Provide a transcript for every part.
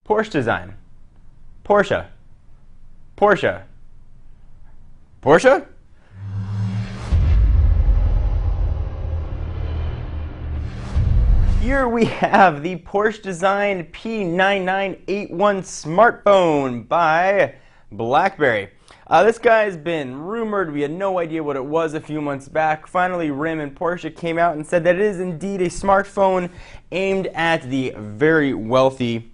Porsche design. Porsche. Porsche. Porsche? Here we have the Porsche design P'9881 smartphone by Blackberry. This guy's been rumored. We had no idea what it was a few months back. Finally, RIM and Porsche came out and said that it is indeed a smartphone aimed at the very wealthy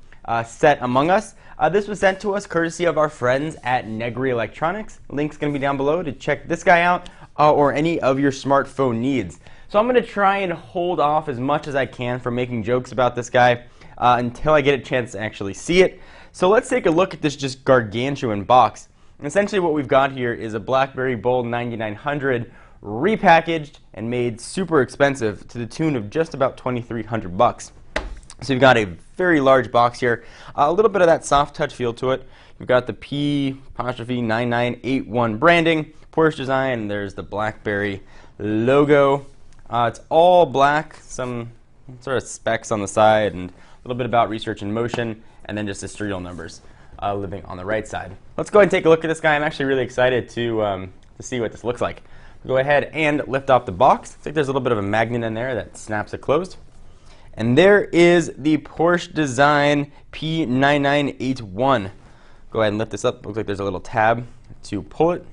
set among us. This was sent to us courtesy of our friends at Negri Electronics. Link's going to be down below to check this guy out or any of your smartphone needs. So I'm going to try and hold off as much as I can from making jokes about this guy until I get a chance to actually see it. So let's take a look at this just gargantuan box. And essentially what we've got here is a Blackberry Bold 9900 repackaged and made super expensive to the tune of just about 2,300 bucks. So you've got a very large box here, a little bit of that soft touch feel to it. You've got the P'9881 branding, Porsche design, and there's the Blackberry logo. It's all black, some sort of specs on the side, and a little bit about research in motion, and then just the serial numbers living on the right side. Let's go ahead and take a look at this guy. I'm actually really excited to see what this looks like. Go ahead and lift off the box. I think there's a little bit of a magnet in there that snaps it closed. And there is the Porsche design P'9981. Go ahead and lift this up. Looks like there's a little tab to pull it.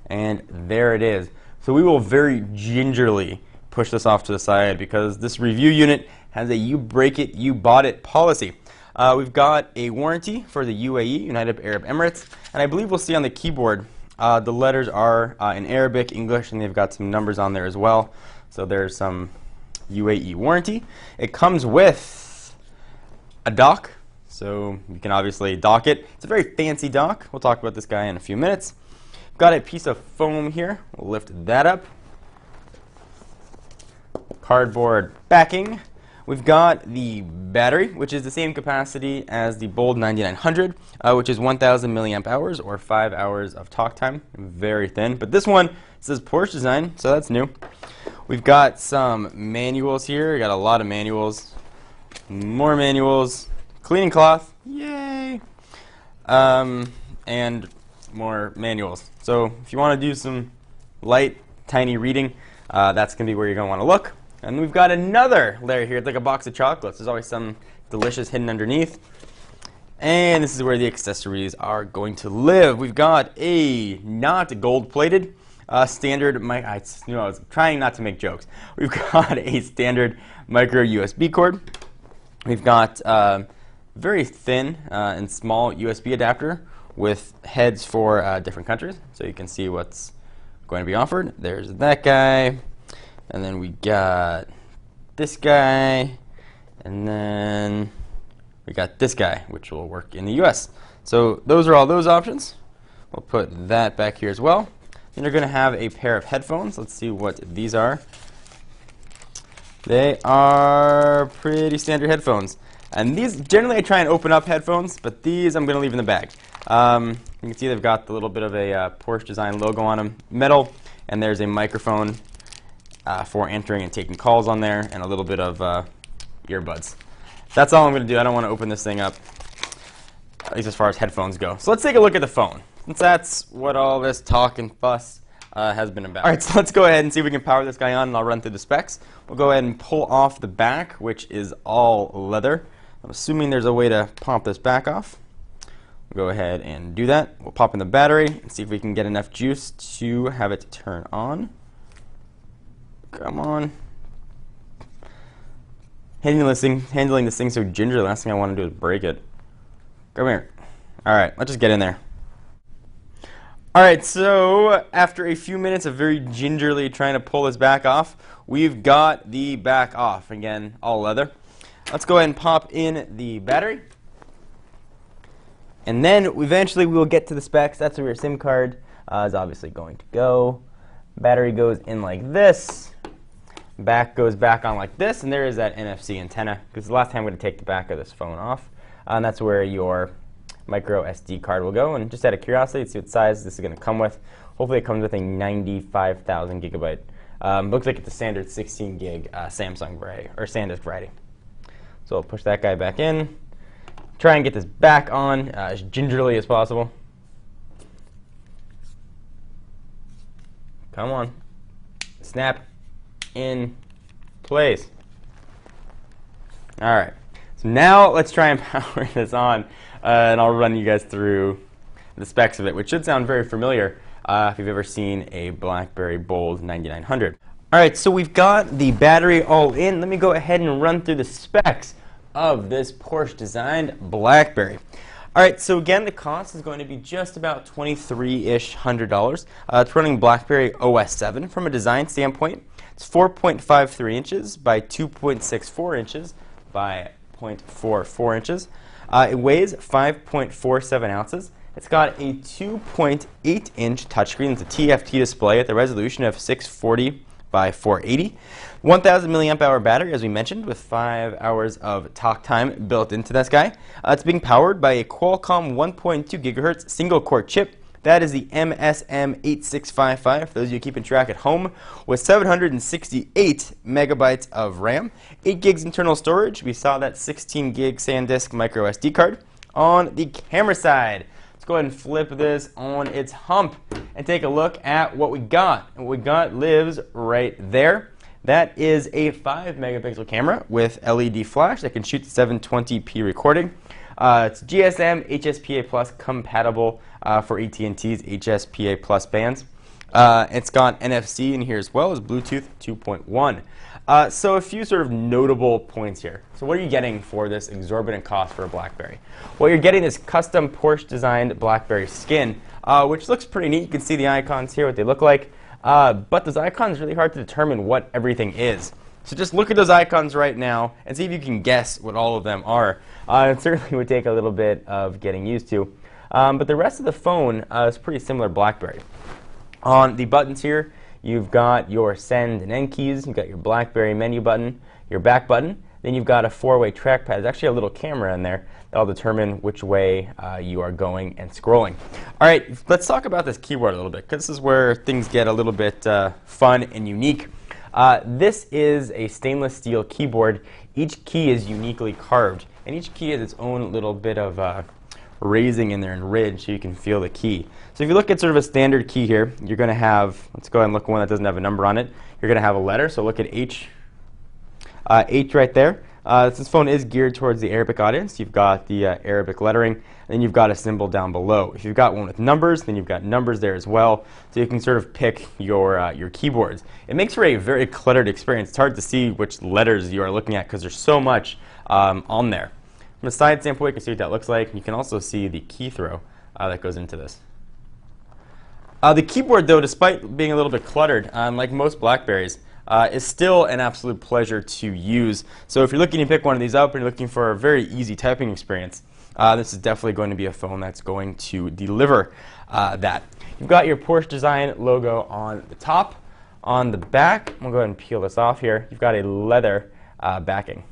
And there it is. So we will very gingerly push this off to the side because this review unit has a you break it, you bought it policy. We've got a warranty for the UAE, United Arab Emirates, and I believe we'll see on the keyboard the letters are in Arabic, English, and they've got some numbers on there as well. So there's some UAE warranty. It comes with a dock, so you can obviously dock it. It's a very fancy dock. We'll talk about this guy in a few minutes. Got a piece of foam here. We'll lift that up. Cardboard backing. We've got the battery, which is the same capacity as the Bold 9900, which is 1,000 milliamp hours or 5 hours of talk time. Very thin, but this one says Porsche design, so that's new. We've got some manuals here. We got a lot of manuals. More manuals. Cleaning cloth. Yay! And more manuals. So if you want to do some light, tiny reading, that's going to be where you're going to want to look. And we've got another layer here. It's like a box of chocolates. There's always some delicious hidden underneath. And this is where the accessories are going to live. We've got a not gold-plated standard mic. I was trying not to make jokes. We've got a standard micro USB cord. We've got very thin and small USB adapter with heads for different countries, so you can see what's going to be offered. There's that guy, and then we got this guy, and then we got this guy, which will work in the US. So those are all those options. We'll put that back here as well. Then you're going to have a pair of headphones. Let's see what these are. They are pretty standard headphones. And these, generally I try and open up headphones, but these I'm going to leave in the bag. You can see they've got the little bit of a Porsche design logo on them, metal, and there's a microphone for answering and taking calls on there, and a little bit of earbuds. That's all I'm going to do. I don't want to open this thing up, at least as far as headphones go. So let's take a look at the phone, since that's what all this talk and fuss has been about. All right, so let's go ahead and see if we can power this guy on, and I'll run through the specs. We'll go ahead and pull off the back, which is all leather. I'm assuming there's a way to pop this back off. We'll go ahead and do that. We'll pop in the battery and see if we can get enough juice to have it turn on. Come on. Handling this thing so gingerly, the last thing I want to do is break it. Come here. All right, let's just get in there. All right, so after a few minutes of very gingerly trying to pull this back off, we've got the back off. Again, all leather. Let's go ahead and pop in the battery. And then eventually we will get to the specs. That's where your SIM card is obviously going to go. Battery goes in like this. Back goes back on like this. And there is that NFC antenna. Because the last time I'm going to take the back of this phone off. And that's where your micro SD card will go. And just out of curiosity, let's see what size this is going to come with. Hopefully it comes with a 95,000 gigabyte. Looks like it's a standard 16 gig Samsung variety, or SanDisk variety. So I'll push that guy back in. Try and get this back on as gingerly as possible. Come on. Snap in place. All right. So now let's try and power this on, and I'll run you guys through the specs of it, which should sound very familiar if you've ever seen a Blackberry Bold 9900. All right, so we've got the battery all in. Let me go ahead and run through the specs of this Porsche-designed Blackberry. All right, so again, the cost is going to be just about $2,300. It's running Blackberry OS 7 from a design standpoint. It's 4.53 inches by 2.64 inches by 0.44 inches. It weighs 5.47 ounces. It's got a 2.8-inch touchscreen. It's a TFT display at the resolution of 640 by 480. 1,000 milliamp hour battery, as we mentioned, with 5 hours of talk time built into this guy. It's being powered by a Qualcomm 1.2 gigahertz single-core chip. That is the MSM8655, for those of you keeping track at home, with 768 megabytes of RAM, 8 gigs internal storage. We saw that 16 gig SanDisk micro SD card. On the camera side, let's go ahead and flip this on its hump and take a look at what we got. And what we got lives right there. That is a 5 megapixel camera with LED flash that can shoot 720p recording. It's GSM HSPA Plus compatible for AT&T's HSPA Plus bands. It's got NFC in here as well as Bluetooth 2.1. So a few sort of notable points here. So what are you getting for this exorbitant cost for a Blackberry? Well, you're getting this custom Porsche-designed Blackberry skin, which looks pretty neat. You can see the icons here, what they look like. But those icons are really hard to determine what everything is. So just look at those icons right now and see if you can guess what all of them are. It certainly would take a little bit of getting used to. But the rest of the phone is pretty similar to Blackberry. On the buttons here, you've got your send and end keys. You've got your Blackberry menu button, your back button. Then you've got a 4-way trackpad. There's actually a little camera in there that'll determine which way you are going and scrolling. All right, let's talk about this keyboard a little bit, because this is where things get a little bit fun and unique. This is a stainless steel keyboard. Each key is uniquely carved, and each key has its own little bit of raising in there and ridge so you can feel the key. So if you look at sort of a standard key here, you're going to have, let's go ahead and look at one that doesn't have a number on it. You're going to have a letter, so look at H. H right there. This phone is geared towards the Arabic audience. You've got the Arabic lettering, and then you've got a symbol down below. If you've got one with numbers, then you've got numbers there as well, so you can sort of pick your keyboards. It makes for a very cluttered experience. It's hard to see which letters you are looking at because there's so much on there. From a side standpoint, you can see what that looks like. You can also see the key throw that goes into this. The keyboard, though, despite being a little bit cluttered, like most Blackberries, is still an absolute pleasure to use. So if you're looking to pick one of these up and you're looking for a very easy typing experience, this is definitely going to be a phone that's going to deliver that. You've got your Porsche design logo on the top. On the back, we'll go ahead and peel this off here. You've got a leather backing.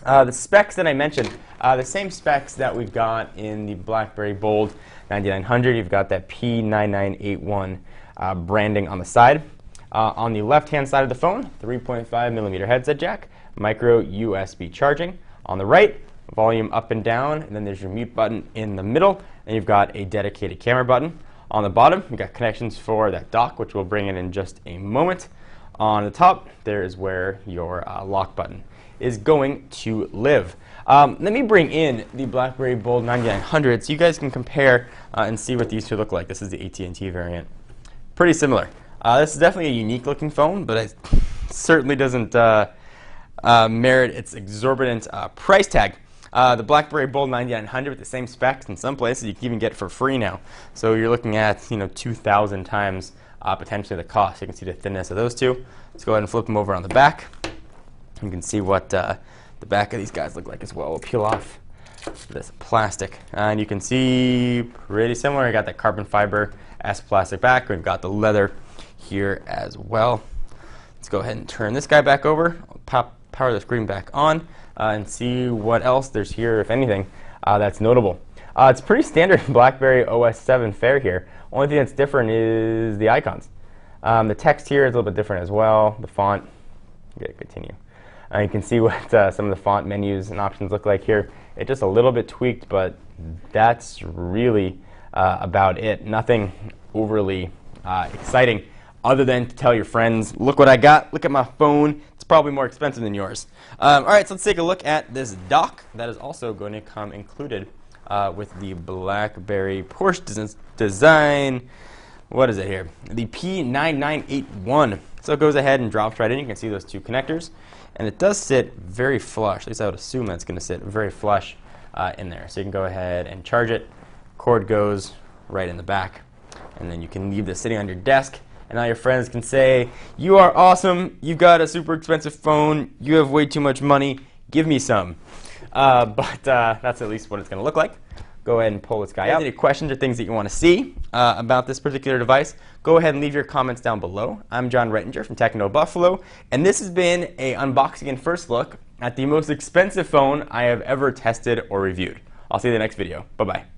The specs that I mentioned, the same specs that we've got in the Blackberry Bold 9900. You've got that P'9881 branding on the side. On the left-hand side of the phone, 3.5 millimeter headset jack, micro USB charging. On the right, volume up and down, and then there's your mute button in the middle, and you've got a dedicated camera button. On the bottom, you've got connections for that dock, which we'll bring in just a moment. On the top, there is where your lock button is going to live. Let me bring in the Blackberry Bold 9900 so you guys can compare and see what these two look like. This is the AT&T variant. Pretty similar. This is definitely a unique looking phone, but it certainly doesn't merit its exorbitant price tag. The Blackberry Bold 9900 with the same specs in some places you can even get it for free now. So you're looking at 2,000 times potentially the cost. You can see the thinness of those two. Let's go ahead and flip them over on the back. You can see what the back of these guys look like as well. We'll peel off this plastic, and you can see pretty similar. You got that carbon fiber plastic back. We've got the leather here as well. Let's go ahead and turn this guy back over. I'll power the screen back on and see what else there's here, if anything, that's notable. It's pretty standard Blackberry OS 7 fare here. Only thing that's different is the icons. The text here is a little bit different as well. The font, continue. You can see what some of the font menus and options look like here. It's just a little bit tweaked, but that's really about it. Nothing overly exciting other than to tell your friends, look what I got, look at my phone. It's probably more expensive than yours. All right, so let's take a look at this dock that is also going to come included with the Blackberry Porsche design. What is it here? The P'9881. So it goes ahead and drops right in. You can see those two connectors. And it does sit very flush. At least I would assume that's going to sit very flush in there. So you can go ahead and charge it. Cord goes right in the back. And then you can leave this sitting on your desk. And now your friends can say, you are awesome. You've got a super expensive phone. You have way too much money. Give me some. But that's at least what it's going to look like. Go ahead and pull this guy out. Any questions or things that you want to see about this particular device, go ahead and leave your comments down below. I'm John Rettinger from Techno Buffalo, and this has been an unboxing and first look at the most expensive phone I have ever tested or reviewed. I'll see you in the next video. Bye-bye.